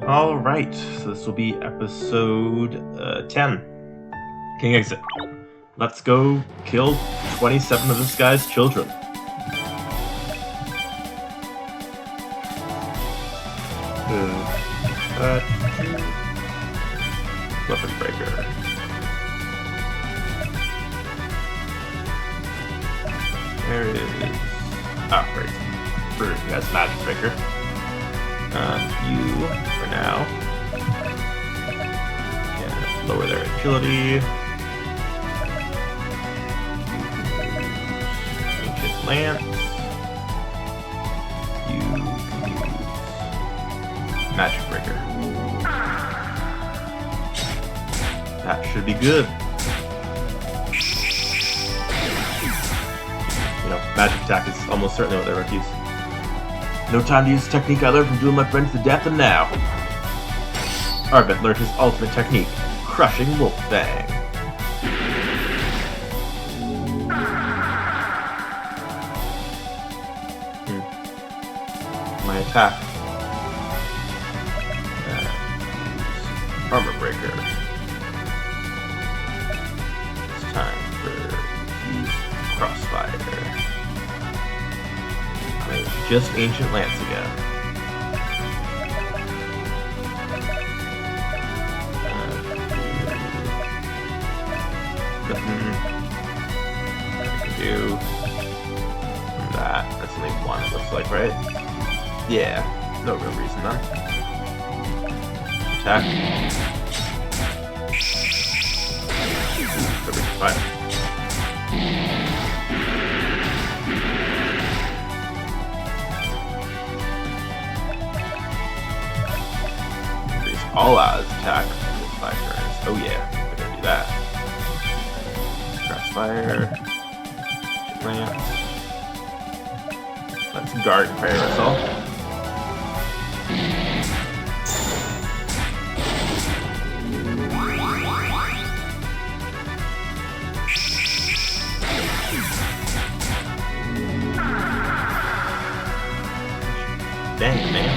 Alright, so this will be episode 10. King Exit. Let's go kill 27 of this guy's children. Weapon breaker. Where is... Ah, right. That's magic breaker. You, for now, can lower their agility. Ancient Lance. You can use magic breaker. That should be good. You know, magic attack is almost certainly what they would use. No time to use technique I learned from dueling my friends to death, and now Aubade learned his ultimate technique, crushing Wolf Fang. My attack. Armor breaker. It's time for use crossfire. Just Ancient Lance again. Nothing I can do from that. That's only one, it looks like, right? Yeah, no real reason then. Attack. Fire. All out attack with 5 turns. Oh yeah, we're gonna do that. Crossfire. Lance. Let's guard and Fire Wrestle. Dang it, man.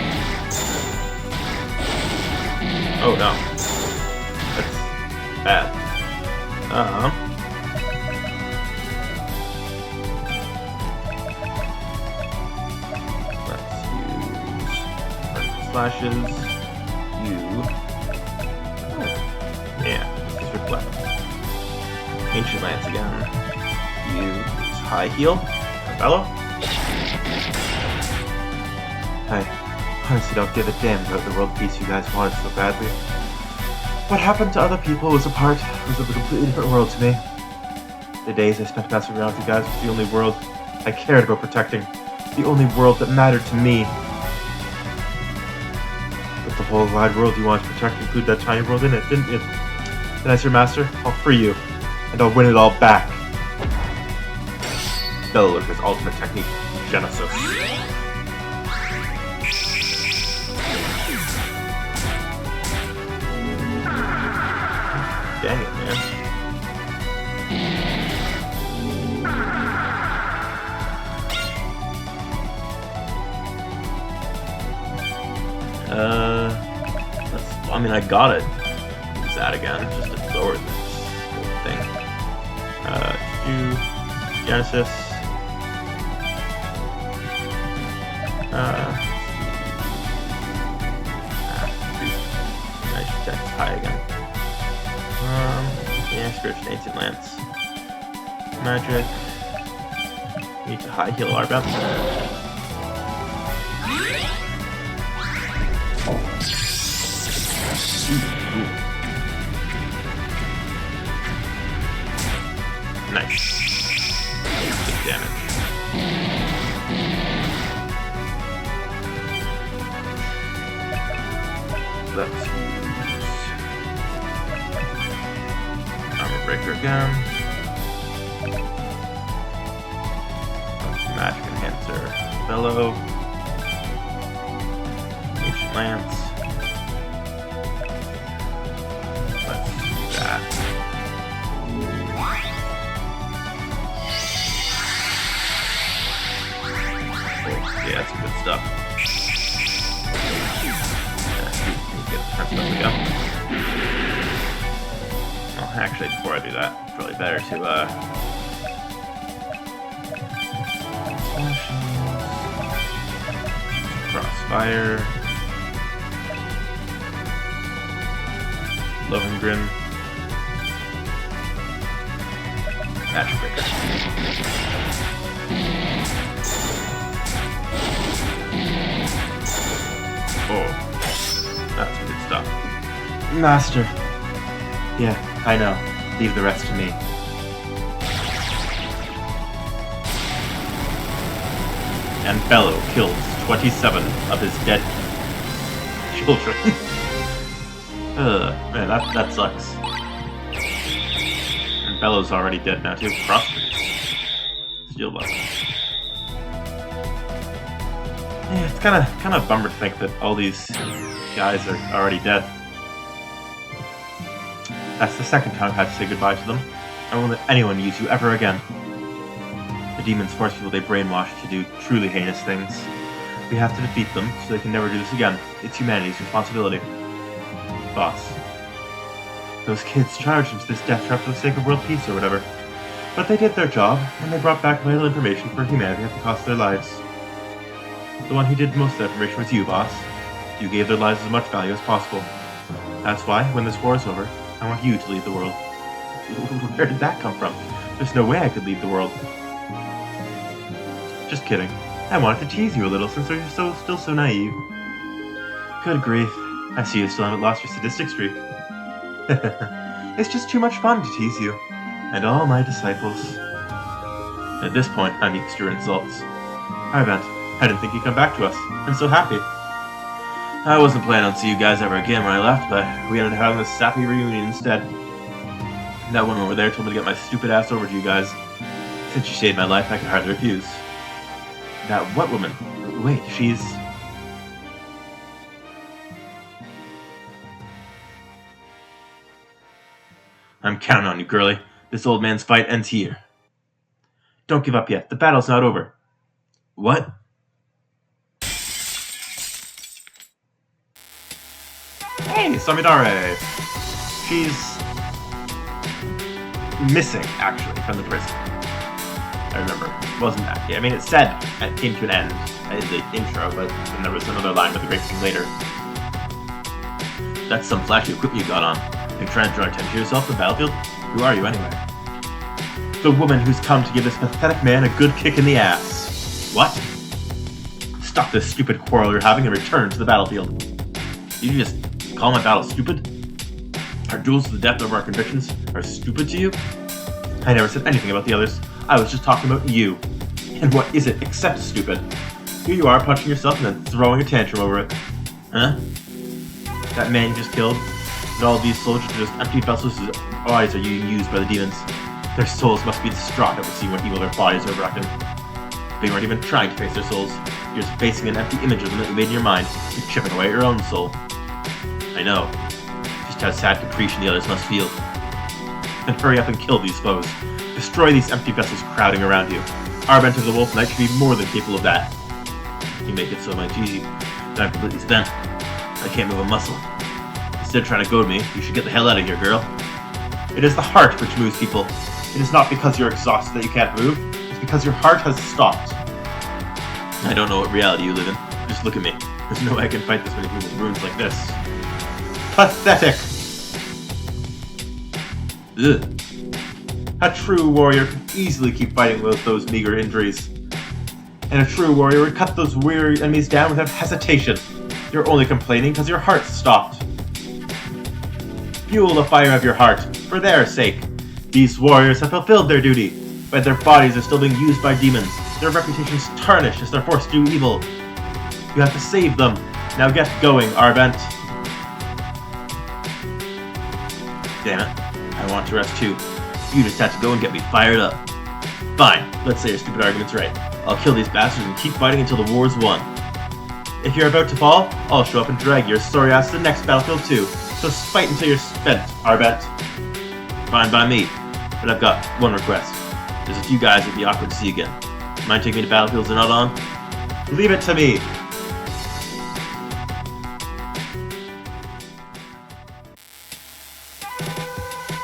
Oh no. That's bad. Let's use slashes. You. Oh. Yeah, this is reflect. Ancient Lance again. Use high heal. Bellow. I honestly don't give a damn about the world peace you guys wanted so badly. What happened to other people was a completely different world to me. The days I spent messing around with you guys was the only world I cared about protecting. The only world that mattered to me. But the whole wide world you wanted to protect included that tiny world in it, didn't it? Then I, Sir Master, I'll free you, and I'll win it all back. Bellow with his ultimate technique, Genesis. Dang it, man. I mean, I gotta use that again, just to lower this whole thing. Do Genesis. Nice check high again. Yeah, Scourged Ancient Lance. Magic. Need to high heal Aubade. Nice. Good damage. Let's use Armor Breaker again. Magic Enhancer. Bellow. Ancient Lance. Let's do that. Yeah, that's some good stuff. stuff to go. Well, actually, before I do that, it's probably better to, Crossfire. Lohengrin. Magic Breaker. Oh, that's some good stuff. Master. Yeah, I know. Leave the rest to me. And Bellow kills 27 of his dead children. Man, that sucks. And Bellow's already dead now too. Prosper. Steel Blood. Yeah, it's kind of a bummer to think that all these guys are already dead. That's the second time I've had to say goodbye to them. I won't let anyone use you ever again. The demons force people they brainwash to do truly heinous things. We have to defeat them so they can never do this again. It's humanity's responsibility. Boss. Those kids charged into this death trap for the sake of world peace or whatever. But they did their job, and they brought back vital information for humanity at the cost of their lives. The one who did most of that information was you, boss. You gave their lives as much value as possible. That's why, when this war is over, I want you to lead the world. Where did that come from? There's no way I could lead the world. Just kidding. I wanted to tease you a little since you're still so naive. Good grief. I see you still haven't lost your sadistic streak. It's just too much fun to tease you. And all my disciples. At this point, I'm used to your insults. Aubade, I didn't think you'd come back to us. I'm so happy. I wasn't planning on seeing you guys ever again when I left, but we ended up having this sappy reunion instead. That woman over there told me to get my stupid ass over to you guys. Since she saved my life, I could hardly refuse. That what woman? Wait, she's... I'm counting on you, girlie. This old man's fight ends here. Don't give up yet. The battle's not over. What? Hey, Samidare! She's... missing, actually, from the prison. I remember. It wasn't that. I mean, it said it came to an end in the intro, but then there was another line with the great thing later. That's some flashy equipment you got on. You're trying to draw attention to yourself on the battlefield? Who are you, anyway? The woman who's come to give this pathetic man a good kick in the ass. What? Stop this stupid quarrel you're having and return to the battlefield. Did you just call my battle stupid? Our duels to the death over our convictions are stupid to you? I never said anything about the others. I was just talking about you. And what is it except stupid? Here you are punching yourself and then throwing a tantrum over it. Huh? That man you just killed, and all these soldiers are just empty vessels whose eyes are being used by the demons. Their souls must be distraught over seeing what evil their bodies are overacting. But you weren't even trying to face their souls. You're just facing an empty image of them that you made in your mind. You're chipping away at your own soul. I know. Just how sad capricious the others must feel. Then hurry up and kill these foes. Destroy these empty vessels crowding around you. Aubade of the Wolf Knight should be more than capable of that. You make it so much easy that I'm completely spent. I can't move a muscle. Instead of trying to goad me, you should get the hell out of here, girl. It is the heart which moves people. It is not because you're exhausted that you can't move. It's because your heart has stopped. I don't know what reality you live in. Just look at me. There's no way I can fight this many people with wounds like this. Pathetic! Ugh. A true warrior could easily keep fighting with those meager injuries. And a true warrior would cut those weary enemies down without hesitation. You're only complaining because your heart stopped. Fuel the fire of your heart, for their sake. These warriors have fulfilled their duty, but their bodies are still being used by demons. Their reputations tarnished as they're forced to do evil. You have to save them. Now get going, Aubade. Damn it. I want to rest too. You just have to go and get me fired up. Fine, let's say your stupid argument's right. I'll kill these bastards and keep fighting until the war's won. If you're about to fall, I'll show up and drag your sorry ass to the next battlefield too. So fight until you're spent, Aubade. Fine by me, but I've got one request. There's a few guys it'd be awkward to see again. Mind taking me to battlefields they're not on? Leave it to me!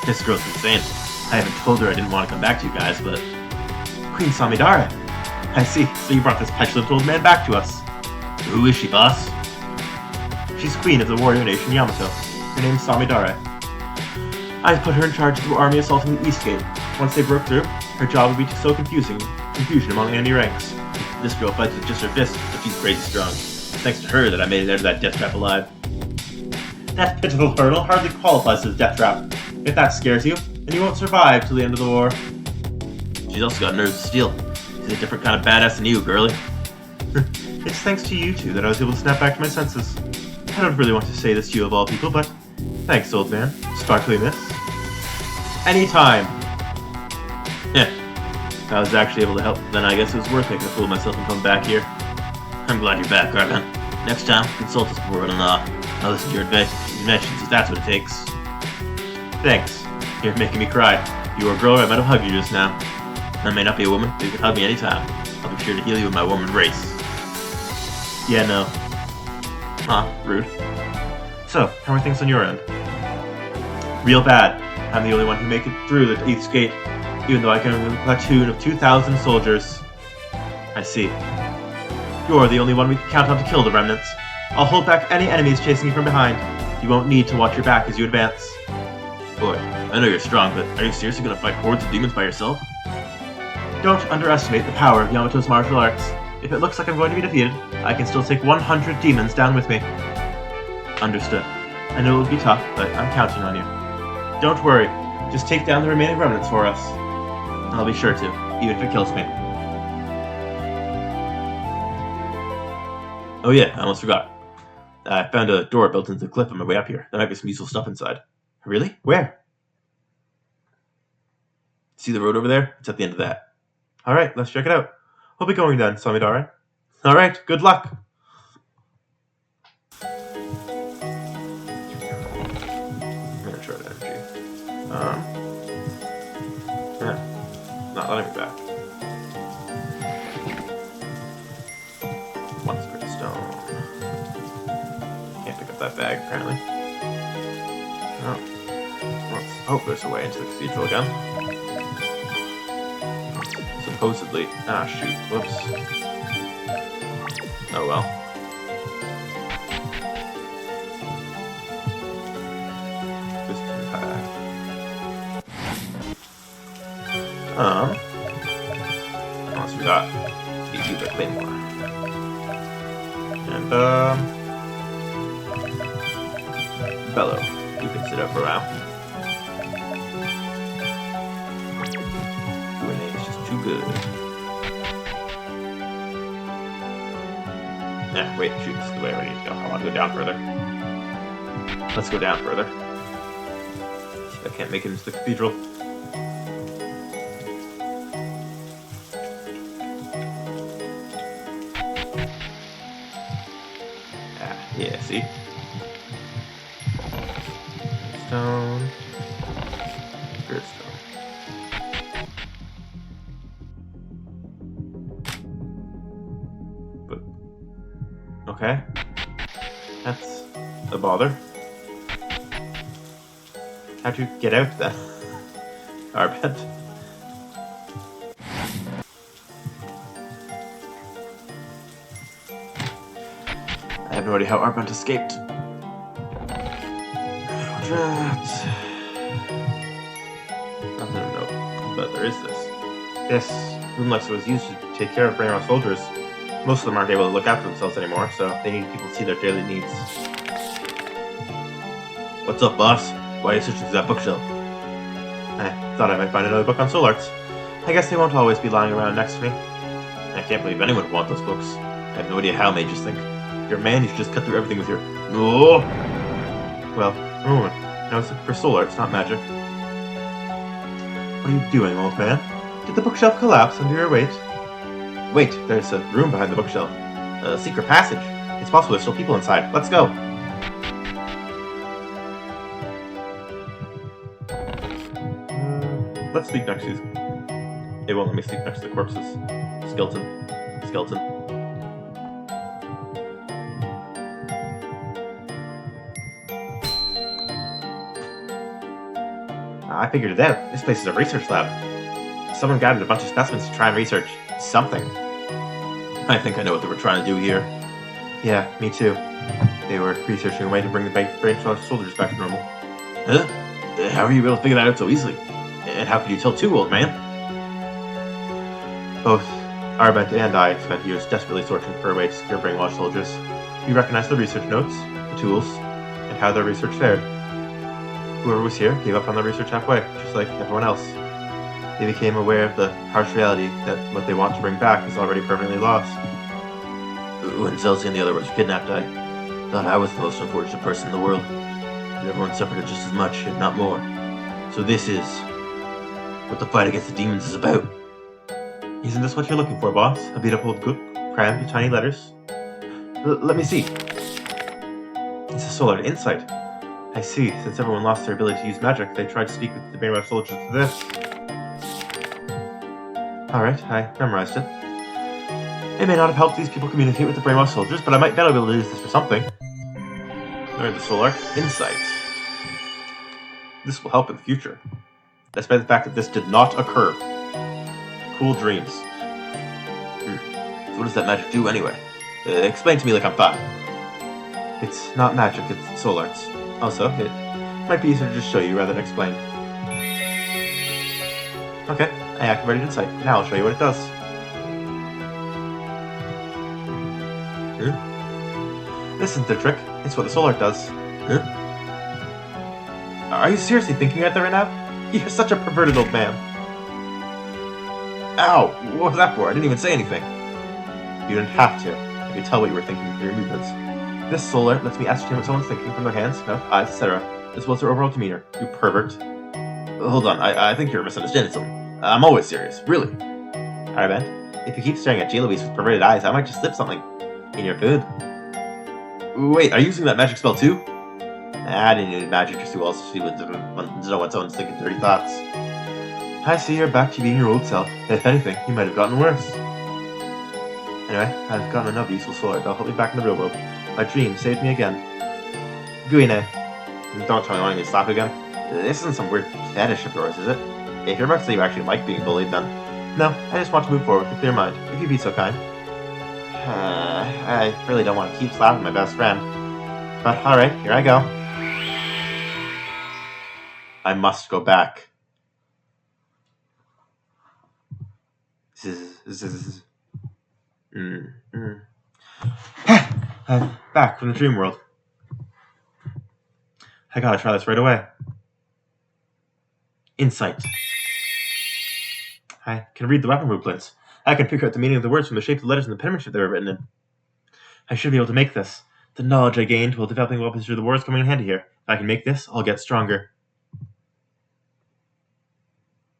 This girl's insane. I haven't told her I didn't want to come back to you guys, but... Queen Samidare! I see, so you brought this petulant old man back to us. Who is she, boss? She's queen of the warrior nation Yamato. Her name's Samidare. I put her in charge of the army assaulting the East Gate. Once they broke through, her job would be to sow confusion among enemy ranks. This girl fights with just her fists, but she's crazy strong. Thanks to her that I made it out of that death trap alive. That pitiful hurdle hardly qualifies as a death trap. If that scares you, then you won't survive till the end of the war. She's also got nerves of steel. She's a different kind of badass than you, girlie. It's thanks to you two that I was able to snap back to my senses. I don't really want to say this to you of all people, but thanks, old man. Sparkly miss. Anytime. I was actually able to help, then I guess it was worth making a fool of myself and coming back here. I'm glad you're back, Garban. Next time, consult us before running off. I'll listen to your inventions if that's what it takes. Thanks. You're making me cry. If you were a girl, I might have hugged you just now. I may not be a woman, but you can hug me anytime. I'll be sure to heal you with my woman race. Yeah, no. Huh, rude. So, how are things on your end? Real bad. I'm the only one who make it through the East Gate, even though I can only a platoon of 2,000 soldiers. I see. You're the only one we can count on to kill the remnants. I'll hold back any enemies chasing you from behind. You won't need to watch your back as you advance. Boy, I know you're strong, but are you seriously gonna fight hordes of demons by yourself? Don't underestimate the power of Yamato's martial arts. If it looks like I'm going to be defeated, I can still take 100 demons down with me. Understood. I know it will be tough, but I'm counting on you. Don't worry, just take down the remaining remnants for us. I'll be sure to, even if it kills me. Oh yeah, I almost forgot. I found a door built into the cliff on my way up here. There might be some useful stuff inside. Really? Where? See the road over there? It's at the end of that. Alright, let's check it out. We'll be going then, Samidare. Alright, good luck! I'm gonna try the energy. Not letting me back. One spirit stone. Can't pick up that bag, apparently. Oh, there's a way into the cathedral again. Supposedly. Ah, shoot. Whoops. Oh well. Piston pack. Unless we got these two that claymore. And, Bellow. You can sit up for a while. Good. Wait, shoot, this is the way I need to go. I want to go down further. Let's go down further. I can't make it into the cathedral. Yeah, see? Stone. Spirit stone. Okay. That's a bother. How'd you get out then? Aubade. I have no idea how Aubade escaped. Nothing to know. But there is this. This roomless was used to take care of Brainrot soldiers. Most of them aren't able to look after themselves anymore, so they need people to see their daily needs. What's up, boss? Why are you searching through that bookshelf? I thought I might find another book on soul arts. I guess they won't always be lying around next to me. I can't believe anyone would want those books. I have no idea how mages think. You're a man, you should just cut through everything with your... Oh! Well, no, it's for soul arts, not magic. What are you doing, old man? Did the bookshelf collapse under your weight? Wait, there's a room behind the bookshelf. A secret passage. It's possible there's still people inside. Let's go! Let's sleep next to these. It won't let me sleep next to the corpses. Skeleton. I figured it out. This place is a research lab. Someone gathered a bunch of specimens to try and research something. I think I know what they were trying to do here. Yeah, me too. They were researching a way to bring the brain soldiers back to normal. Huh? How are you able to figure that out so easily? And how could you tell too, old man? Both Aubade and I spent years desperately searching for a way to secure brainwashed soldiers. We recognized the research notes, the tools, and how their research fared. Whoever was here gave up on their research halfway, just like everyone else. They became aware of the harsh reality that what they want to bring back is already permanently lost. When Zelzy and the other ones were kidnapped, I thought I was the most unfortunate person in the world. But everyone suffered just as much, if not more. So this is what the fight against the demons is about. Isn't this what you're looking for, boss? A beautiful book crammed with tiny letters? Let me see. It's a solar insight. I see. Since everyone lost their ability to use magic, they tried to speak with the brainwashed soldiers to this. Alright, I memorized it. It may not have helped these people communicate with the brainwashed soldiers, but I might better be able to use this for something. Learn the solar insight. This will help in the future. Despite the fact that this did not occur. Cool dreams. So what does that magic do anyway? Explain to me like I'm 5. It's not magic, it's soul arts. Also, it might be easier to just show you rather than explain. Okay, I activated insight. Now I'll show you what it does. This isn't the trick. It's what the soul art does. Are you seriously thinking right there right now? You're such a perverted old man. Ow! What was that for? I didn't even say anything. You didn't have to. I could tell what you were thinking through your movements. This soul art lets me ascertain what someone's thinking from their hands, mouth, eyes, etc., as well as their overall demeanor. You pervert. Hold on, I think you're misunderstanding something. I'm always serious, really. Alright, man. If you keep staring at J. Louise with perverted eyes, I might just slip something in your food. Wait, are you using that magic spell too? I didn't need magic just to also see what to know what someone's thinking dirty thoughts. I see you're back to being your old self. If anything, you might have gotten worse. Anyway, I've gotten enough useful soul art that'll help me back in the real world. My dream saved me again. Guine. Don't tell me wanting me to slap again. This isn't some weird fetish of yours, is it? If you're about to say you actually like being bullied, then... No, I just want to move forward with a clear mind, if you'd be so kind. I really don't want to keep slapping my best friend. But alright, here I go. I must go back. I'm back from the dream world. I gotta try this right away. Insight. I can read the weapon blueprints. I can figure out the meaning of the words from the shape of the letters and the penmanship they were written in. I should be able to make this. The knowledge I gained while developing weapons through the war is coming in handy here. If I can make this, I'll get stronger.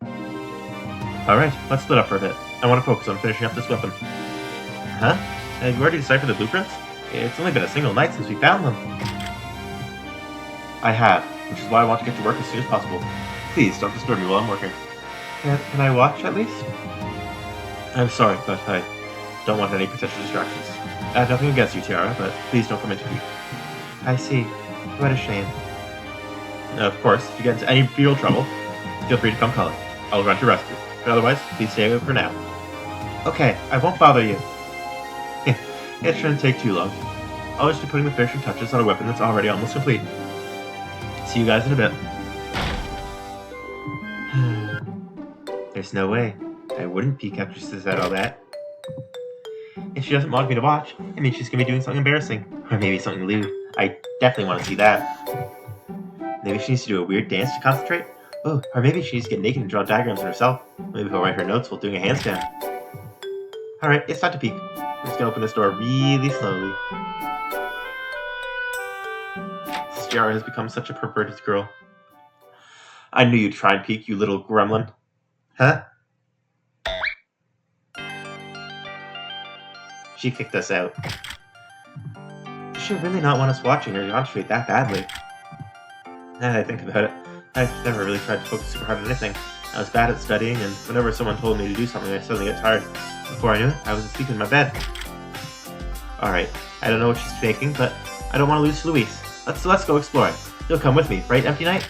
Alright, let's split up for a bit. I want to focus on finishing up this weapon. Huh? Have you already deciphered the blueprints? It's only been a single night since we found them. I have, which is why I want to get to work as soon as possible. Please don't disturb me while I'm working. Can I watch at least? I'm sorry, but I don't want any potential distractions. I have nothing against you, Tiara, but please don't come into me. I see. What a shame. Of course, if you get into any real trouble, feel free to come calling. I'll run to rescue. But otherwise, please stay away for now. Okay, I won't bother you. It shouldn't take too long. I'll just be putting the finishing touches on a weapon that's already almost complete. See you guys in a bit. There's no way. I wouldn't peek after she said all that. If she doesn't want me to watch, it means she's gonna be doing something embarrassing. Or maybe something lewd. I definitely want to see that. Maybe she needs to do a weird dance to concentrate? Oh, or maybe she needs to get naked and draw diagrams on herself. Maybe she'll write her notes while doing a handstand. Alright, it's time to peek. I'm just gonna open this door really slowly. Tiara has become such a perverted girl. I knew you'd try and peek, you little gremlin. Huh? She kicked us out. Does she really not want us watching her concentrate that badly? Now that I think about it, I've never really tried to focus super hard on anything. I was bad at studying, and whenever someone told me to do something, I suddenly get tired. Before I knew it, I was asleep in my bed. Alright, I don't know what she's faking, but I don't want to lose Louise. Let's go exploring. You'll come with me, right, Empty Night?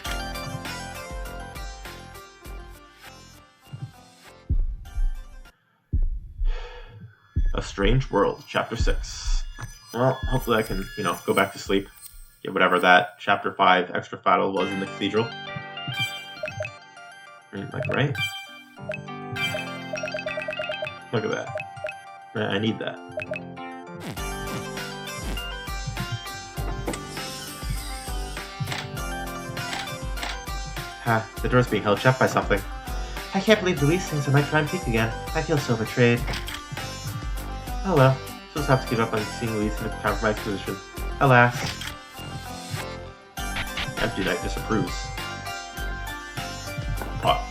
Strange World, Chapter 6. Well, hopefully I can, go back to sleep. Get whatever that Chapter 5 extra battle was in the cathedral. Right? Look at that. I need that. The door's being held shut by something. I can't believe Louise thinks I might try and peek again. I feel so betrayed. Oh well, she'll just have to give up on seeing Louise in a compromised position. Alas. Empty Knight disapproves. What?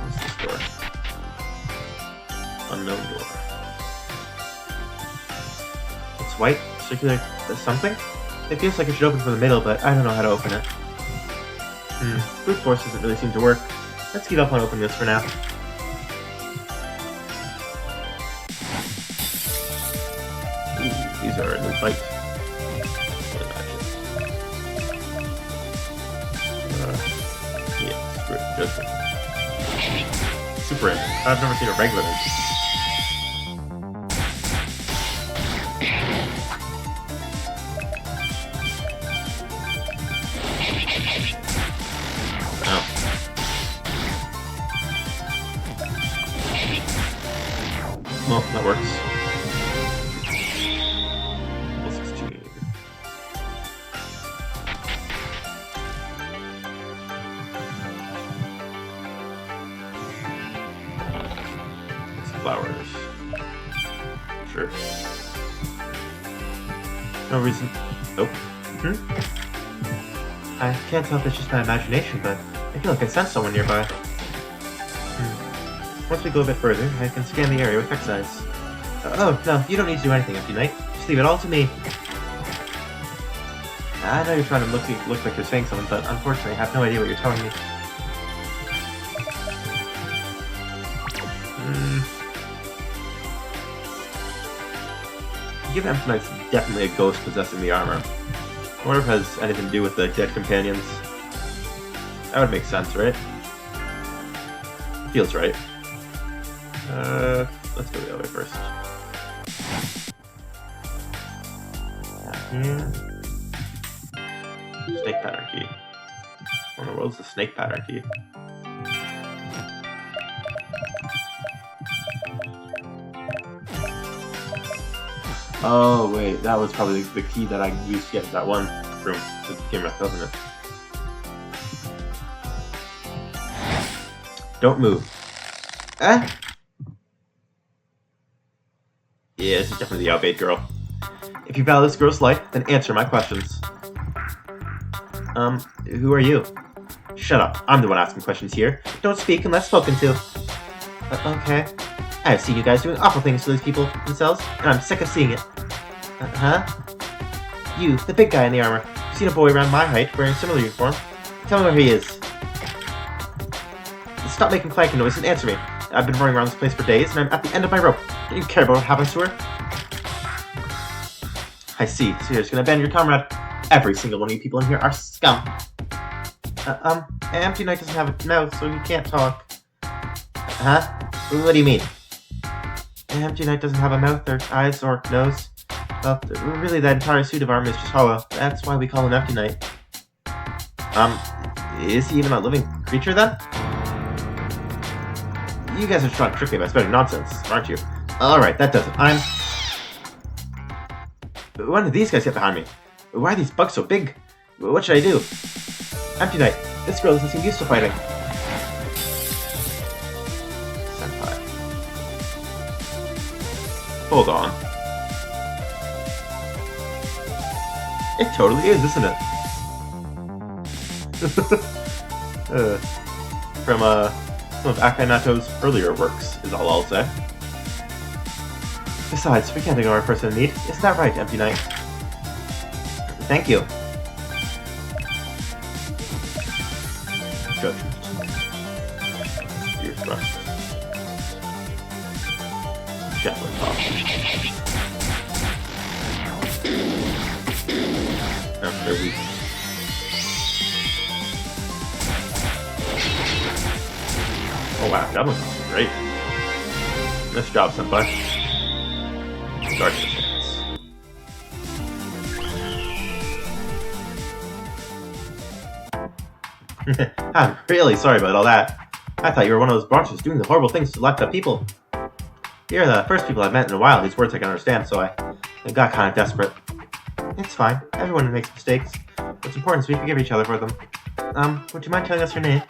What's this door? Unknown door. It's white, circular, something? It feels like it should open from the middle, but I don't know how to open it. Brute force doesn't really seem to work. Let's give up on opening this for now. Ooh, these are a new fight. Super engine. I've never seen a regular engine. Well, that works. Level 16. Some flowers. Sure. No reason. Nope. I can't tell if it's just my imagination, but I feel like I sense someone nearby. Once we go a bit further, I can scan the area with X eyes. Oh, no, you don't need to do anything, Empty Knight. Just leave it all to me. I know you're trying to look like you're saying something, but unfortunately I have no idea what you're telling me. Given Empty Knight's definitely a ghost possessing the armor, I wonder if it has anything to do with the dead companions. That would make sense, right? Feels right. Let's go the other way first. Here. Snake pattern key. What in the world's the snake pattern key? Oh wait, that was probably the key that I used to get to that one room. It came up, doesn't it? Don't move. Eh? Yeah, this is definitely the Aubade girl. If you value this girl's life, then answer my questions. Who are you? Shut up. I'm the one asking questions here. Don't speak unless spoken to. Okay. I have seen you guys doing awful things to these people themselves, and I'm sick of seeing it. Huh? You, the big guy in the armor. You've seen a boy around my height wearing a similar uniform. Tell me where he is. Stop making clanking noise and answer me. I've been running around this place for days, and I'm at the end of my rope. Don't you care about what happens to her? I see. So you're just gonna abandon your comrade. Every single one of you people in here are scum. Empty Knight doesn't have a mouth, so he can't talk. Huh? What do you mean? Empty Knight doesn't have a mouth, or eyes, or nose. Well, really, that entire suit of armor is just hollow. That's why we call him Empty Knight. Is he even a living creature, then? You guys are trying to trick me by spouting nonsense, aren't you? Alright, that does it. When did these guys get behind me? Why are these bugs so big? What should I do? Empty Knight, this girl doesn't seem used to fighting. Senpai. Hold on. It totally is, isn't it? From, some of Akanato's earlier works, is all I'll say. Besides, we can't ignore a person in need. Isn't that right, Empty Knight? Thank you. Judgment. Ear thrust. Javelin toss. No, they're weak. Oh wow, Javelin toss is great. Nice job, senpai. Guarding the chance. I'm really sorry about all that. I thought you were one of those branches doing the horrible things to locked up people. You're the first people I've met in a while whose words I can understand, so I got kind of desperate. It's fine. Everyone makes mistakes. What's important is we forgive each other for them. Would you mind telling us your name?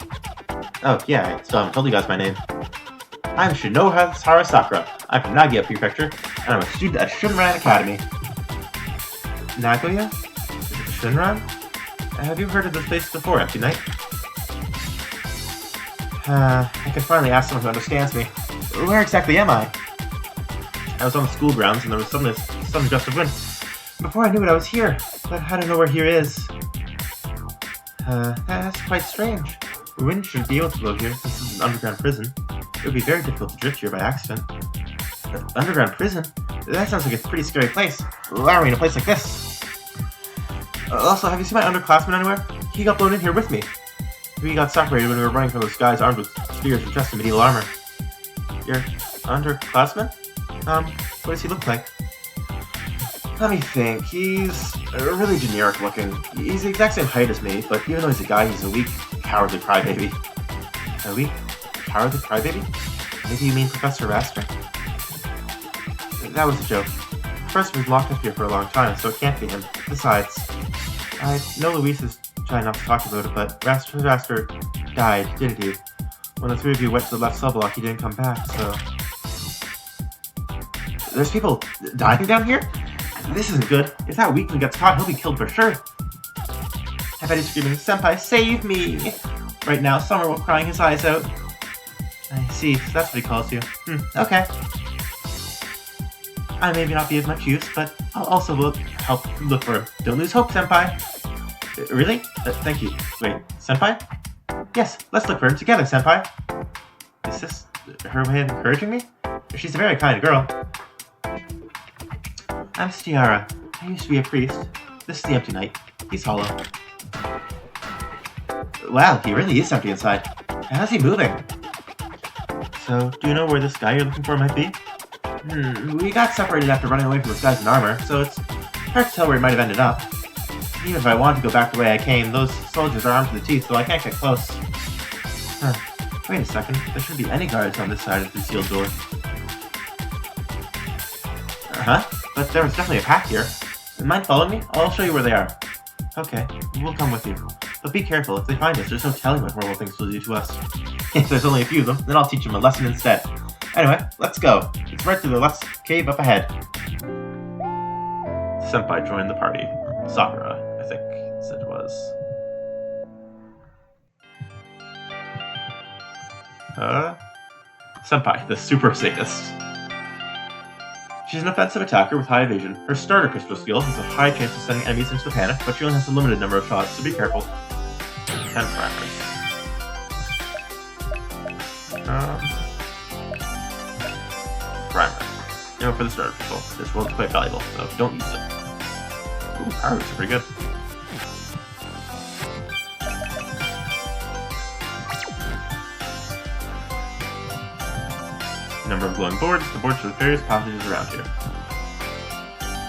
Oh, yeah, I still haven't told you guys my name. I'm Shinohara Sakura. I'm from Nagoya Prefecture, and I'm a student at Shunran Academy. Nagoya? Shunran? Have you heard of this place before, Empty Knight? I can finally ask someone who understands me. Where exactly am I? I was on the school grounds, and there was sudden gust of wind. Before I knew it, I was here, but I don't know where here is. That's quite strange. The wind shouldn't be able to blow here, since this is an underground prison. It would be very difficult to drift here by accident. Underground prison? That sounds like a pretty scary place. Why are we in a place like this? Also, have you seen my underclassman anywhere? He got blown in here with me. We got separated when we were running from those guys armed with spears and dressed in medieval armor. Your underclassman? What does he look like? Let me think. He's really generic looking. He's the exact same height as me, but even though he's a guy, he's a weak, cowardly crybaby. A weak, cowardly crybaby? Maybe you mean Professor Raster? That was a joke. Professor was locked up here for a long time, so it can't be him. Besides, I know Luis is trying not to talk about it, but Raster died, didn't he? When the three of you went to the left cell block, he didn't come back, so... There's people dying down here? This isn't good. If that weakling gets caught, he'll be killed for sure. I bet he's screaming, "Senpai, save me!" Right now, Summer crying his eyes out. I see, so that's what he calls you. Okay. I may not be of much use, but I'll also help look for him. Don't lose hope, Senpai! Really? Thank you. Wait, Senpai? Yes, let's look for him together, Senpai! Is this her way of encouraging me? She's a very kind girl. I'm Stiara. I used to be a priest. This is the Empty Knight. He's hollow. Wow, he really is empty inside. How's he moving? So, do you know where this guy you're looking for might be? We got separated after running away from those guys in armor, so it's hard to tell where he might have ended up. Even if I wanted to go back the way I came, those soldiers are armed to the teeth, so I can't get close. Wait a second. There shouldn't be any guards on this side of the sealed door. But there was definitely a pack here. Mind following me? I'll show you where they are. Okay, we'll come with you. But be careful, if they find us, there's no telling what horrible things they'll do to us. If there's only a few of them, then I'll teach them a lesson instead. Anyway, let's go. It's right through the left cave up ahead. Senpai joined the party. Sakura, I think, said it was. Senpai, the super sadist. She's an offensive attacker with high evasion. Her starter pistol skill has a high chance of sending enemies into the panic, but she only has a limited number of shots, so be careful. And primers. Primer. For the starter pistol. This one's quite valuable, so don't use it. Ooh, primers are pretty good. Number of glowing boards. The boards show various passages around here.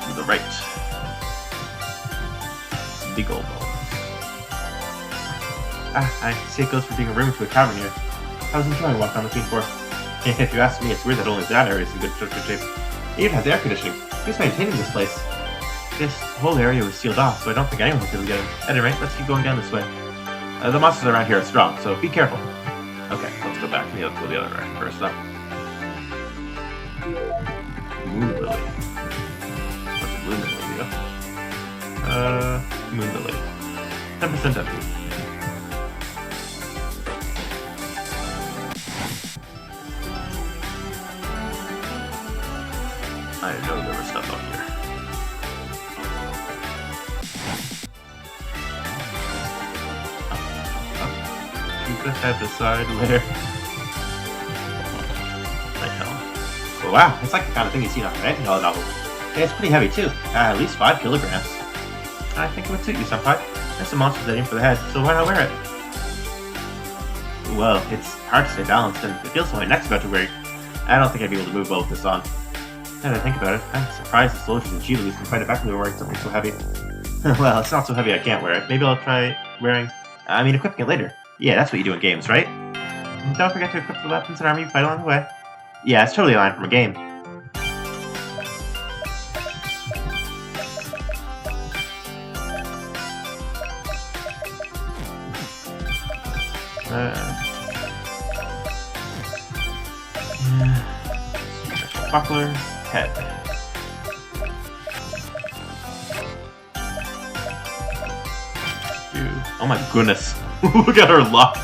To the right. Big old ball. I see it goes from being a room to a cavern here. I was enjoying what I'm looking for. If you ask me, it's weird that only that area is in good structured shape. It even has air conditioning. Who's maintaining this place? This whole area was sealed off, so I don't think anyone was going to get in. At any rate, let's keep going down this way. The monsters around here are strong, so be careful. Okay, let's go back. Let's go the other way first up. Moon Lily. What's a Moon Lily, Moon Lily. 10% empty. I know there was stuff up here. Keep the head aside where... Oh, wow, it's like the kind of thing you see in a fantasy novel. And it's pretty heavy too, at least 5 kilograms. I think it would suit you, Senpai. There's some monsters that aim for the head, so why not wear it? Well, it's hard to stay balanced, and it feels like my neck's about to break. I don't think I'd be able to move well with this on. Now that I think about it, I'm surprised the soldiers and G-Louis can fight effectively wearing something so heavy. Well, it's not so heavy I can't wear it. Maybe I'll try equipping it later. Yeah, that's what you do in games, right? And don't forget to equip the weapons and armor you fight along the way. Yeah, it's totally a line from a game. Buckler, head. Dude. Oh my goodness. Look at her luck.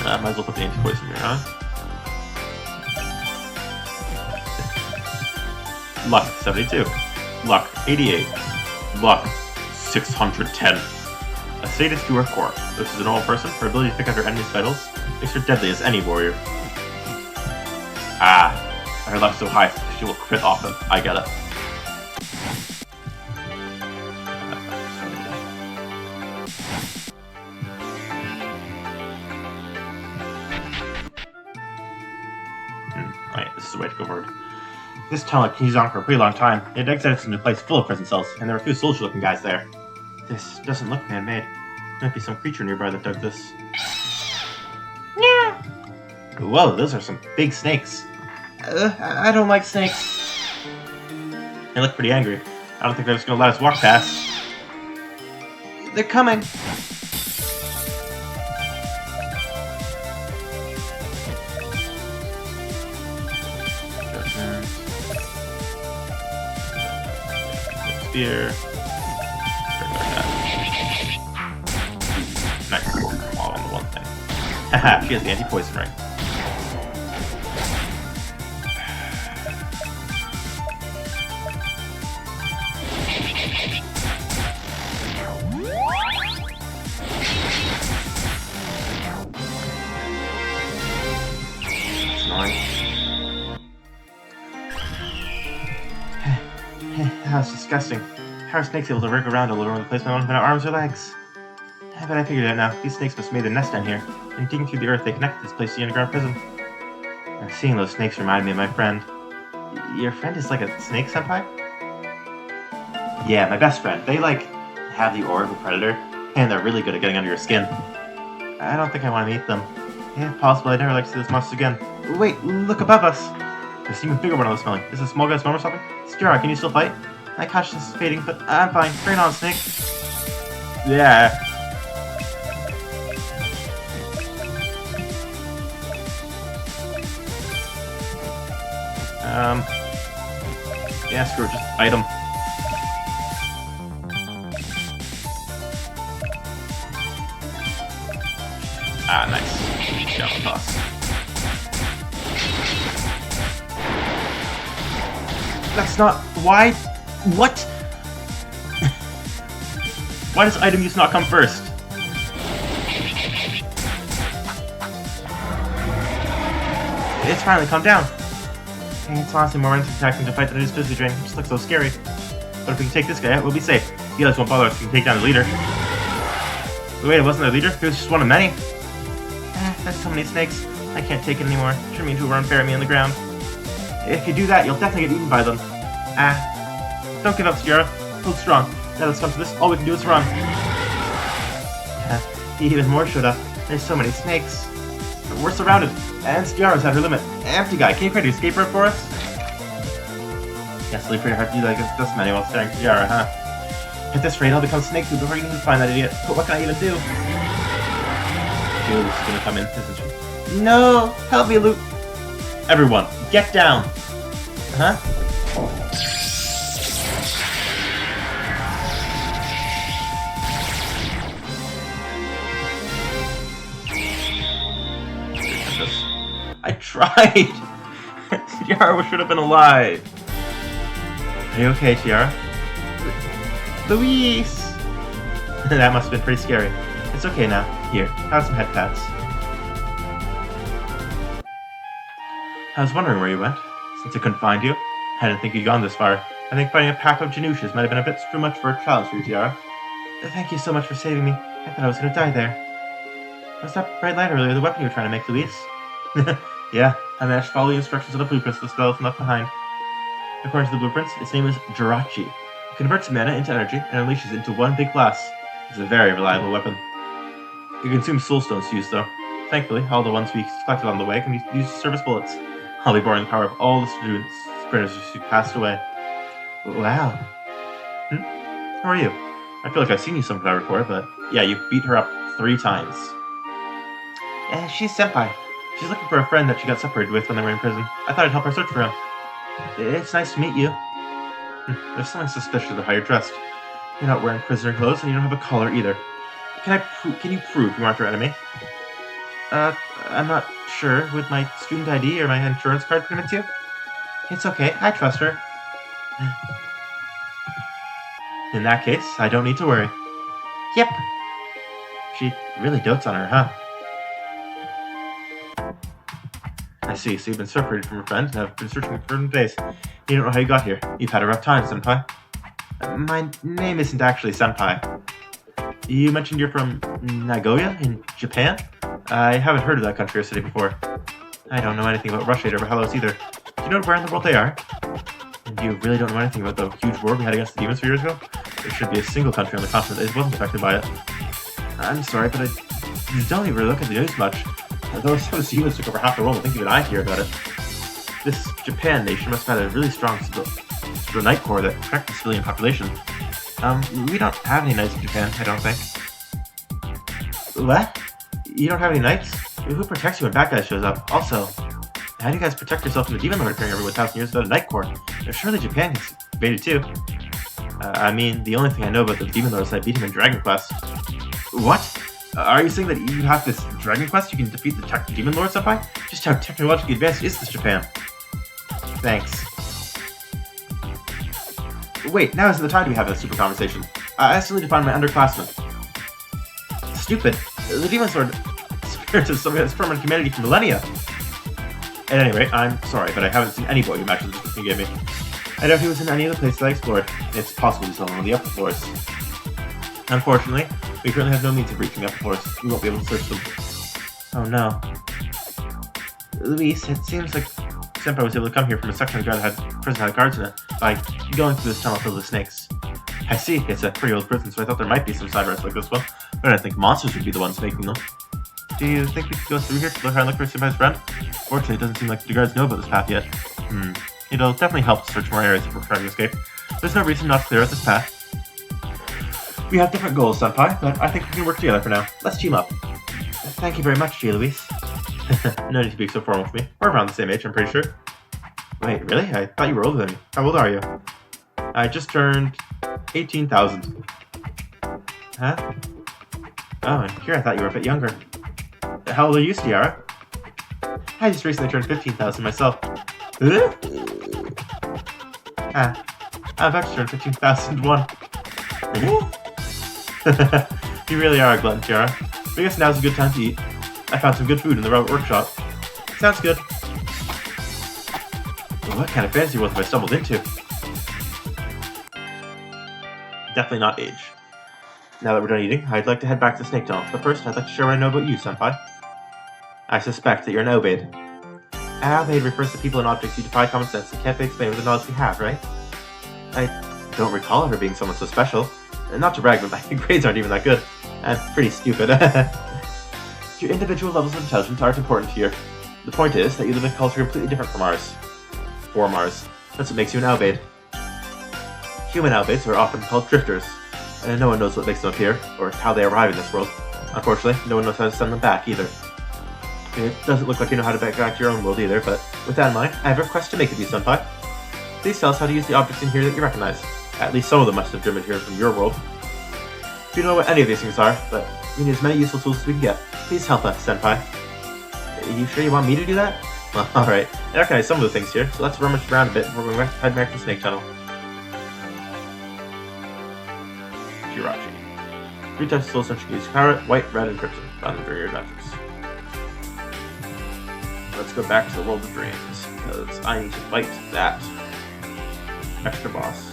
Might as well put the anti-poison here on. Luck 72. Luck 88. Luck 610. A sadist to her core. This is an old person. Her ability to pick out her enemy's vitals makes her deadly as any warrior. Ah, her luck's so high, she will crit often. I get it. Right, this is the way to go forward. This tunnel continues on for a pretty long time. It exits into a place full of prison cells, and there are a few soldier-looking guys there. This doesn't look man-made. There might be some creature nearby that dug this. Yeah. Whoa, those are some big snakes. I don't like snakes. They look pretty angry. I don't think they're just gonna let us walk past. They're coming. Spear. Nice. All on the one thing. Haha, she has the anti-poison ring. That was disgusting. How are snakes able to wriggle around all over the place without arms or legs? But I figured it out now. These snakes must have made a nest down here. And digging through the earth, they connected this place to the underground prison. And seeing those snakes reminded me of my friend. Your friend is like a snake senpai? Yeah, my best friend. They, have the aura of a predator, and they're really good at getting under your skin. I don't think I want to meet them. If possible, I'd never like to see those monsters again. Wait, look above us! There's an even bigger one I was smelling. Is this a small guy smell or something? Skira, can you still fight? My consciousness is fading, but I'm fine. Bring it on, Snake. Yeah. Yeah, screw it, just fight him. Ah, nice. Jump toss. That's not... Why? What? Why does item use not come first? It's finally come down. It's honestly more taxing to fight than it is physically draining. It just looks so scary. But if we can take this guy out, we'll be safe. The others won't bother us if we can take down the leader. But wait, it wasn't a leader? He was just one of many. There's so many snakes. I can't take it anymore. Shouldn't mean to bury me on the ground. If you do that, you'll definitely get eaten by them. Don't give up, Skiara. Hold strong. Now let's come to this. All we can do is run. Even more should have. There's so many snakes. But we're surrounded. And Skiara's at her limit. Empty guy, can you try to escape her for us? Yes, it'll be pretty hard to do like this many while staring at Skiara, huh? At this rate, I'll become snake food before you can find that idiot. But what can I even do? Julie's gonna come in, isn't she? No! Help me, Luke! Everyone, get down! Huh? I tried! Tiara should have been alive! Are you okay, Tiara? Louise! That must have been pretty scary. It's okay now. Here, have some head pats. I was wondering where you went. Since I couldn't find you, I didn't think you'd gone this far. I think finding a pack of Janouches might have been a bit too much for a challenge for you, Tiara. Thank you so much for saving me. I thought I was gonna die there. Was that bright light earlier the weapon you were trying to make, Louise? Yeah, I managed to follow the instructions of the blueprints the skeleton left behind. According to the blueprints, its name is Jirachi. It converts mana into energy and unleashes it into one big blast. It's a very reliable weapon. It consumes soulstones to use, though. Thankfully, all the ones we collected on the way can be used to serve as bullets. I'll be borrowing the power of all the sprinters who passed away. Wow. How are you? I feel like I've seen you sometime before, but yeah, you beat her up 3 times. She's Senpai. She's looking for a friend that she got separated with when they were in prison. I thought I'd help her search for him. It's nice to meet you. There's something suspicious about how you're dressed. You're not wearing prisoner clothes, and you don't have a collar either. Can you prove you aren't her enemy? I'm not sure. Would my student ID or my insurance card convince you? It's okay. I trust her. In that case, I don't need to worry. Yep. She really dotes on her, huh? I see, so you've been separated from your friend and have been searching for him days. You don't know how you got here. You've had a rough time, Senpai. My name isn't actually Senpai. You mentioned you're from Nagoya in Japan? I haven't heard of that country or city before. I don't know anything about Russia or Hellos either. Do you know where in the world they are? And you really don't know anything about the huge war we had against the demons 3 years ago? There should be a single country on the continent that wasn't affected by it. I'm sorry, but I don't even really look at the news much. Those demons took over half the world. I think even I hear about it. This Japan nation must have had a really strong night corps that protects the civilian population. We don't have any knights in Japan, I don't think. What? You don't have any knights? Who protects you when bad guys shows up? Also, how do you guys protect yourself from the demon lord appearing every 1,000 years without a knight corps? Surely Japan gets invaded too. I mean, the only thing I know about the demon lord is I beat him in Dragon Quest. What? Are you saying that you have this Dragon Quest you can defeat the demon lord, Senpai? Just how technologically advanced is this Japan? Thanks. Wait, now isn't the time to be having a super conversation. I still need to find my underclassmen. Stupid. The demon sword spirit is something that's permanent humanity for millennia. At any rate, I'm sorry, but I haven't seen any boy who matches the description you gave me. I doubt he was in any of the places I explored. It's possible he's on one of the upper floors. Unfortunately, we currently have no means of reaching the upper floors. We won't be able to search them. Oh no. Luis, it seems like Senpai was able to come here from a section of the prison had guards in it by going through this tunnel filled with snakes. I see, it's a pretty old prison, so I thought there might be some side routes like this one, but I didn't think monsters would be the ones making them. Do you think we could go through here to look for Senpai's friend? Fortunately, it doesn't seem like the guards know about this path yet. It'll definitely help to search more areas if we're trying to escape. There's no reason not to clear out this path. We have different goals, Senpai, but I think we can work together for now. Let's team up. Thank you very much, Gia Luis. No need to be so formal with me. We're around the same age, I'm pretty sure. Wait, really? I thought you were older than me. How old are you? I just turned 18,000. Huh? Oh, and here I thought you were a bit younger. How old are you, Ciara? I just recently turned 15,000 myself. I'm about to turn 15,001. You really are a glutton, Ciara. I guess now's a good time to eat. I found some good food in the robot workshop. Sounds good. Well, what kind of fancy world have I stumbled into? Definitely not age. Now that we're done eating, I'd like to head back to the Snake Tunnel, but first I'd like to share what I know about you, Senpai. I suspect that you're an Aubade. An Aubade refers to people and objects who defy common sense and can't be explained with the knowledge we have, right? I don't recall her being someone so special. Not to brag, but my grades aren't even that good. I'm pretty stupid. Your individual levels of intelligence aren't important here. The point is that you live in a culture completely different from ours. For Mars. That's what makes you an Aubade. Human Aubades are often called drifters, and no one knows what makes them appear, or how they arrive in this world. Unfortunately, no one knows how to send them back either. It doesn't look like you know how to get back to your own world either, but with that in mind, I have a request to make of you, Senpai. Please tell us how to use the objects in here that you recognize. At least some of them must have driven here from your world. We don't know what any of these things are, but we need as many useful tools as we can get. Please help us, Senpai. Are you sure you want me to do that? Well, alright. I recognize some of the things here, so let's rummage around a bit before we head back to the Snake Tunnel. Jirachi. 3 types of soul searching use: carrot, white, red, and crimson. Found them during your adventures. Let's go back to the world of dreams, because I need to fight that extra boss.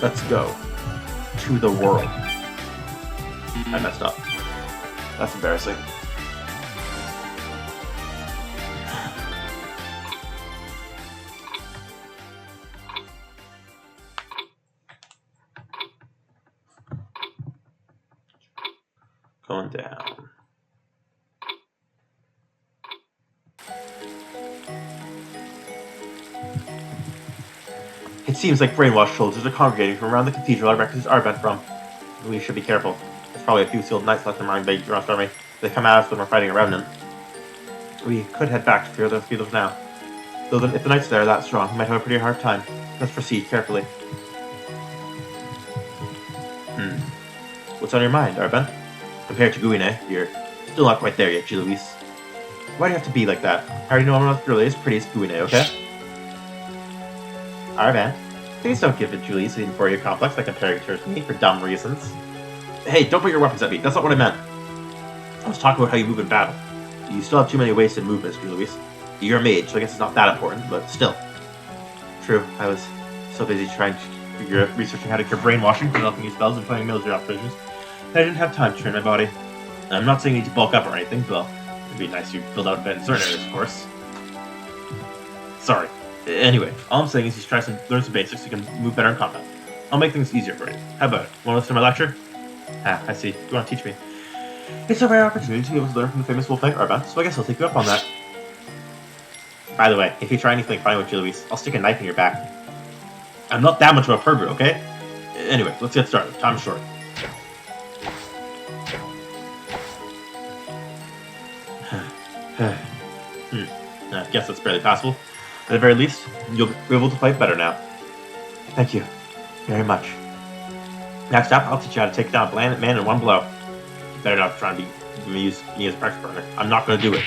Let's go to the world. I messed up. That's embarrassing. Going down. It seems like brainwashed soldiers are congregating from around the cathedral our records are bent from. We should be careful. There's probably a few sealed knights left in mind by Grant's army. They come at us when we're fighting a remnant. We could head back to clear those fields now. Though if the knights there are that strong, we might have a pretty hard time. Let's proceed carefully. What's on your mind, Arben? Compared to Guine, you're still not quite there yet, G-Louise. Why do you have to be like that? I already know I'm not really as pretty as Guine, okay? Arben, please don't give it Julie's an inferior complex by comparing her to me for dumb reasons. Hey, don't put your weapons at me. That's not what I meant. I was talking about how you move in battle. You still have too many wasted movements, Louise. You're a mage, so I guess it's not that important, but still. True, I was so busy trying to figure out researching how to cure brainwashing, developing new spells, and planning military operations, that I didn't have time to train my body. And I'm not saying you need to bulk up or anything, but it'd be nice to build out in certain areas, of course. Sorry. Anyway, all I'm saying is you try to learn some basics so you can move better in combat. I'll make things easier for you. How about it? Want to listen to my lecture? Ah, I see. You want to teach me. It's a rare opportunity to be able to learn from the famous wolf knight Arben, so I guess I'll take you up on that. By the way, if you try anything funny with Louise, I'll stick a knife in your back. I'm not that much of a pervert, okay? Anyway, let's get started. Time's short. I guess that's barely passable. At the very least, you'll be able to fight better now. Thank you very much. Next up, I'll teach you how to take down a man in one blow. You better not try and use me as a practice partner. I'm not going to do it.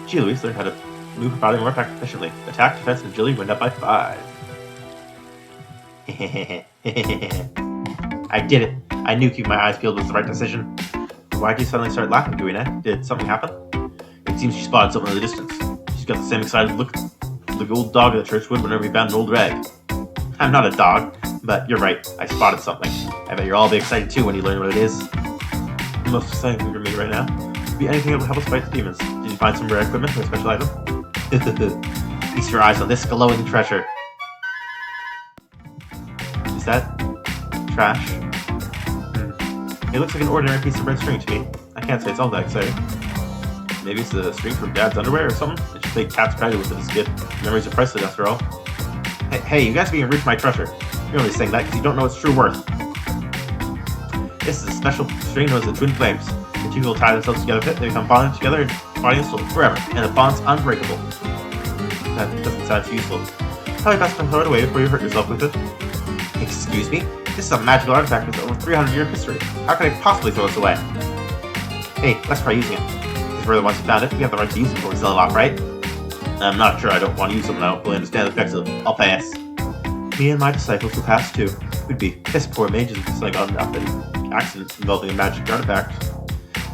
G-Louise learned how to move her body more efficiently. Attack, defense, and agility went up by 5. I did it. I knew keeping my eyes peeled was the right decision. Why did you suddenly start laughing, Guine? Did something happen? It seems she spotted something in the distance. She's got the same excited look the old dog at the church would whenever we found an old rag. I'm not a dog, but you're right. I spotted something. I bet you'll all be excited too when you learn what it is. The most exciting thing for me right now would be anything that will help us fight the demons. Did you find some rare equipment or a special item? Feast your eyes on this glowing treasure. Is that trash? It looks like an ordinary piece of red string to me. I can't say it's all that exciting. Maybe it's the string from Dad's underwear or something? It's just like cat's patty with it as a kid. Memories are priceless after all. Hey, you guys being rude to my treasure. You're only saying that because you don't know its true worth. This is a special string known as the Twin Flames. The two will tie themselves together with it, they become bonded together in body and soul forever, and the bond's unbreakable. That doesn't sound too useful. Probably best to throw it away before you hurt yourself with it. Excuse me? This is a magical artifact with over 300-year history. How could I possibly throw this away? Hey, let's try using it. If we're the ones who found it, we have the right to use it before we sell it off, right? I'm not sure I don't want to use them and I don't fully understand the effects of them. I'll pass. Me and my disciples will pass too. We'd be piss poor mages if I got enough in accidents involving a magic artifact.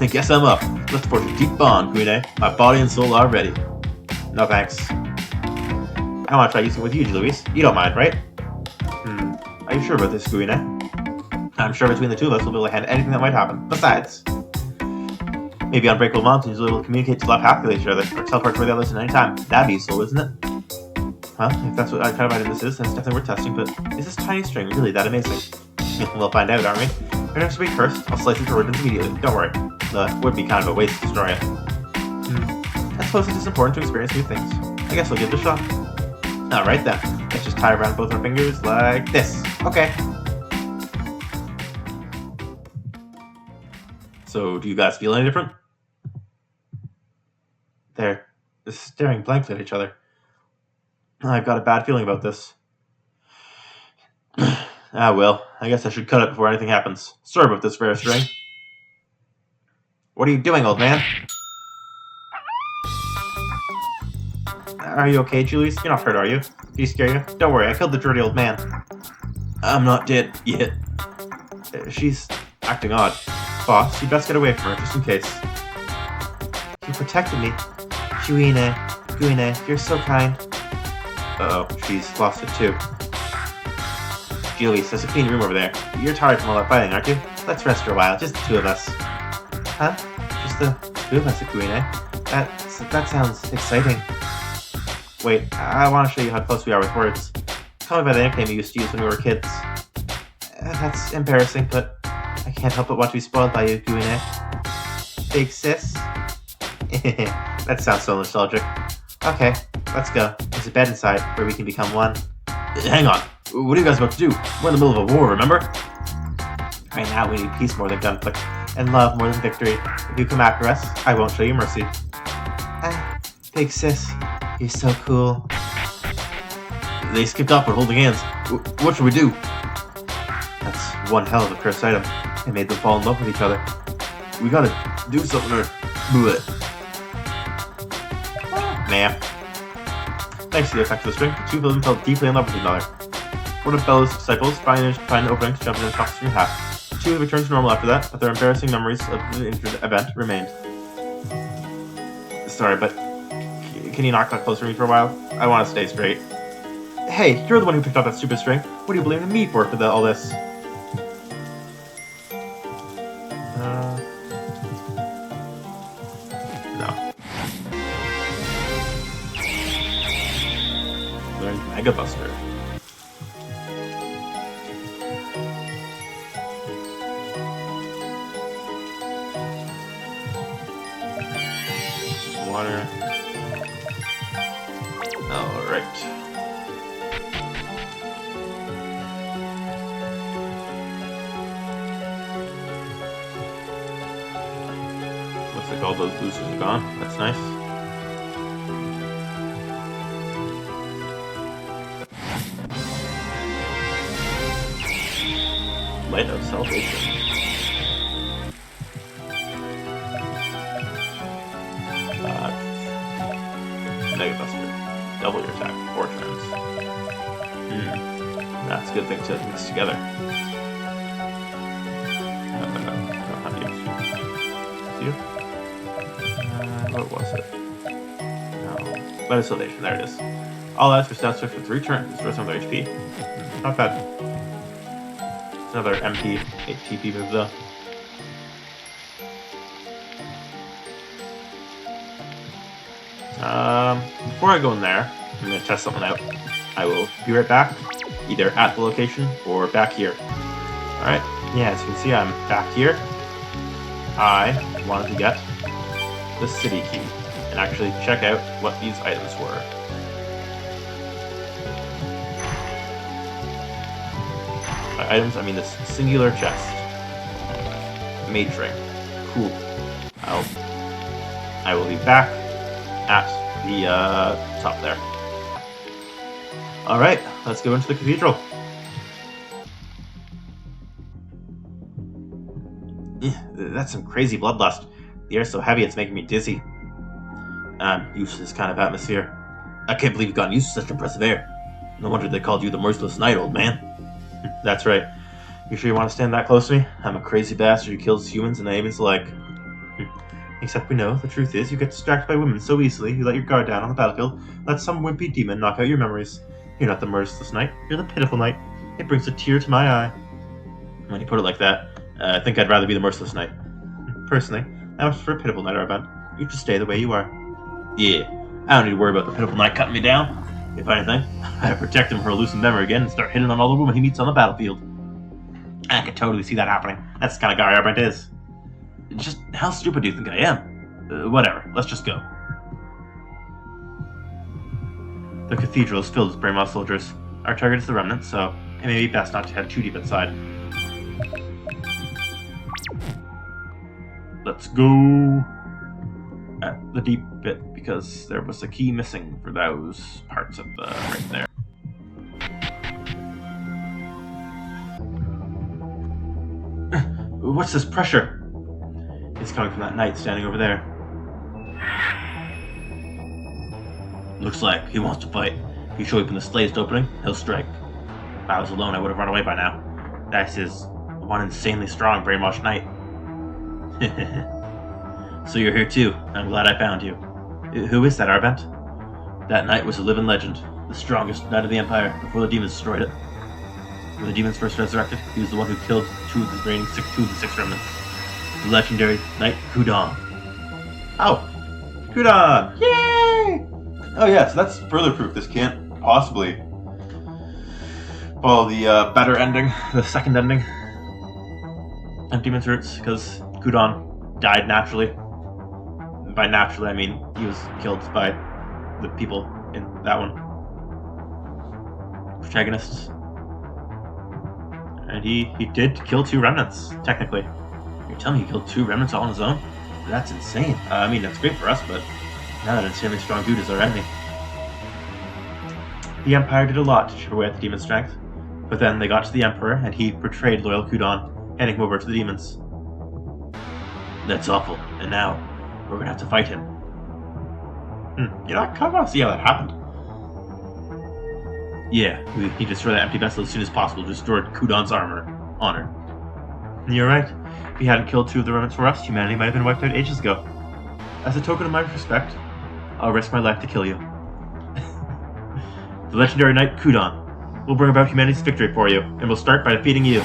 I guess I'm up. Let's forge a deep bond, Guine. My body and soul are ready. No thanks. I want to try using it with you, Louise. You don't mind, right? Are you sure about this, Guine? I'm sure between the two of us we'll be able to handle anything that might happen. Besides, maybe unbreakable mountains will be able to communicate telepathically to each other, or teleport to the others at any time. That'd be useful, isn't it? Well, if that's what kind of item this is, then it's definitely worth testing, but is this tiny string really that amazing? We'll find out, aren't we? We're going to speak first. I'll slice it to ribbons immediately. Don't worry. It would be kind of a waste to destroy it. I suppose it is important to experience new things. I guess I'll give it a shot. Alright then. Let's just tie around both our fingers like this. Okay. So, do you guys feel any different? They're staring blankly at each other. I've got a bad feeling about this. Well, I guess I should cut it before anything happens. Sorry about this, rare string. What are you doing, old man? Are you okay, Julius? You're not hurt, are you? Did he scare you? Don't worry, I killed the dirty old man. I'm not dead yet. She's acting odd. Boss, you'd best get away from her, just in case. You protected me. Guine, you're so kind. Uh-oh, she's lost it too. Julius, there's a clean room over there. You're tired from all that fighting, aren't you? Let's rest for a while, just the two of us. Huh? Just the two of us at Guine? That sounds exciting. Wait, I want to show you how close we are with words. Call me by the nickname you used to use when we were kids. That's embarrassing, but I can't help but want to be spoiled by you, Guine. Big sis? That sounds so nostalgic. Okay, let's go. There's a bed inside where we can become one. Hang on. What are you guys about to do? We're in the middle of a war, remember? Right now we need peace more than conflict, and love more than victory. If you come after us, I won't show you mercy. Big sis, you're so cool. They skipped off but holding hands. What should we do? That's one hell of a cursed item. It made them fall in love with each other. We gotta do something or... Bleh. Ma'am. Thanks to the effect of the string, the two villains fell deeply in love with each other. One of Bellow's disciples managed to find an opening to jump in and talk to half. The two returned to normal after that, but their embarrassing memories of the event remained. Sorry, but can you not get closer to me for a while? I want to stay straight. Hey, you're the one who picked up that stupid string. What are you blaming me for all this? No. Learned Mega Buster. Water. Alright. Looks like all those boosters are gone. That's nice. Light of Salvation. Mega Buster. Double your attack 4 turns. That's a good thing to mix together. Not you. What was it? No. Light of Salvation. There it is. All that's for stats for 3 turns. Restores some of their HP. Not bad. It's another MP 8 TP move though. Before I go in there, I'm going to test something out. I will be right back, either at the location or back here. Alright, yeah, as you can see, I'm back here. I wanted to get the city key and actually check out what these items were. By items, I mean this singular chest. Mage ring. Cool. I will be back at the top there. Alright, let's go into the cathedral. That's some crazy bloodlust. The air's so heavy it's making me dizzy. I'm used to this kind of atmosphere. I can't believe you've gotten used to such impressive air. No wonder they called you the Merciless Knight, old man. That's right. You sure you want to stand that close to me? I'm a crazy bastard who kills humans and neighbors alike. Except we know the truth is you get distracted by women so easily you let your guard down on the battlefield, let some wimpy demon knock out your memories. You're not the merciless knight, you're the pitiful knight. It brings a tear to my eye. When you put it like that, I think I'd rather be the merciless knight. Personally, I much prefer pitiful knight, Aubade. You just stay the way you are. Yeah, I don't need to worry about the pitiful knight cutting me down. If anything, I protect him from her loosened memory again and start hitting on all the women he meets on the battlefield. I can totally see that happening. That's the kind of guy Aubade is. Just how stupid do you think I am? Whatever, let's just go. The cathedral is filled with brainwashed soldiers. Our target is the remnant, so it may be best not to head too deep inside. Let's go at the deep bit, because there was a key missing for those parts of the right there. What's this pressure? It's coming from that knight standing over there. Looks like he wants to fight. If you show up in the slightest opening, he'll strike. If I was alone, I would have run away by now. That's his one insanely strong brainwashed knight. So you're here too. I'm glad I found you. Who is that, Aubade? That knight was a living legend, the strongest knight of the Empire before the demons destroyed it. When the demons first resurrected, he was the one who killed two of the 6 remnants. the legendary Knight Kudan. Oh! Kudan! Yay! Oh yeah, so that's further proof this can't possibly follow the better ending, the second ending of Demon's Roots, because Kudan died naturally. By naturally, I mean he was killed by the people in that one. Protagonists. And he did kill 2 remnants, technically. You're telling me he killed 2 remnants all on his own? That's insane. I mean, that's great for us, but not an insanely strong dude is our enemy. The Empire did a lot to chip away at the demon's strength, but then they got to the Emperor, and he betrayed loyal Kudan, handing him over to the demons. That's awful, and now we're gonna have to fight him. You know, I kind of want to see how that happened. Yeah, we need to destroy that empty vessel as soon as possible to restore Kudan's honor. You're right. If he hadn't killed 2 of the remnants for us, humanity might have been wiped out ages ago. As a token of my respect, I'll risk my life to kill you. The legendary Knight Kudan will bring about humanity's victory for you, and we'll start by defeating you.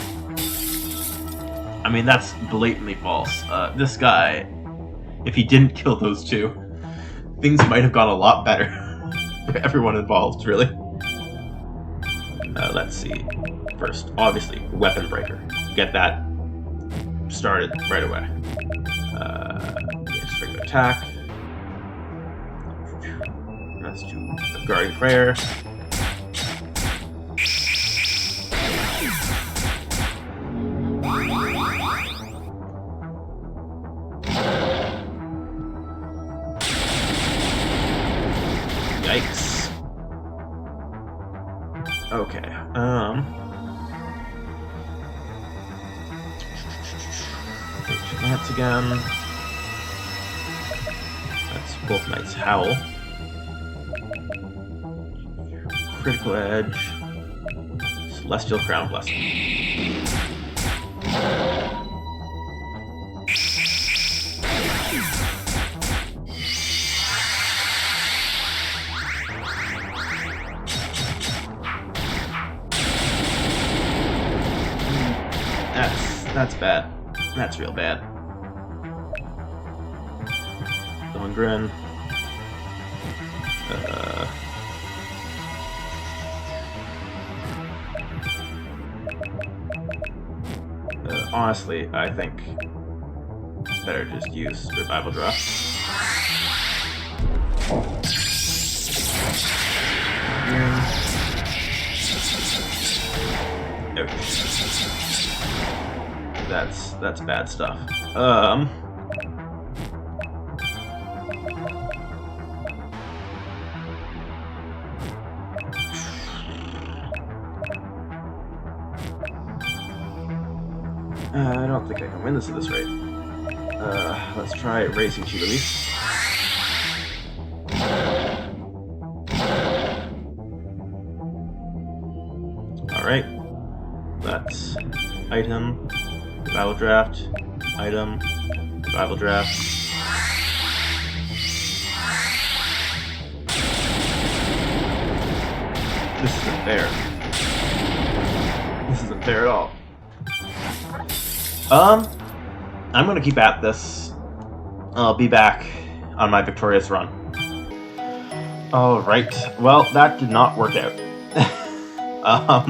I mean, that's blatantly false. This guy, if he didn't kill those 2, things might have gone a lot better for everyone involved, really. Let's see. First, obviously, Weapon Breaker. Get that started right away. Just regular attack. Let's do a Guardian Prayer. Yikes. Okay, Lance again. That's both Knights Howl. Critical Edge. Celestial Crown Blessing. That's bad. That's real bad. Grin. Honestly, I think it's better to just use Revival Draft. Okay. That's bad stuff. I don't think I can win this at this rate. Let's try Racing Chi Release. Alright. That's item, Revival Draft, item, Revival Draft. This isn't fair. This isn't fair at all. I'm gonna keep at this. I'll be back on my victorious run. Alright, well, that did not work out. I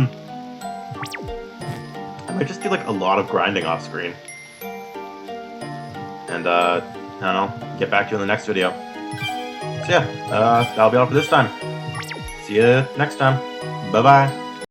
might just do like a lot of grinding off screen. And, I don't know, get back to you in the next video. So yeah, that'll be all for this time. See you next time. Bye-bye.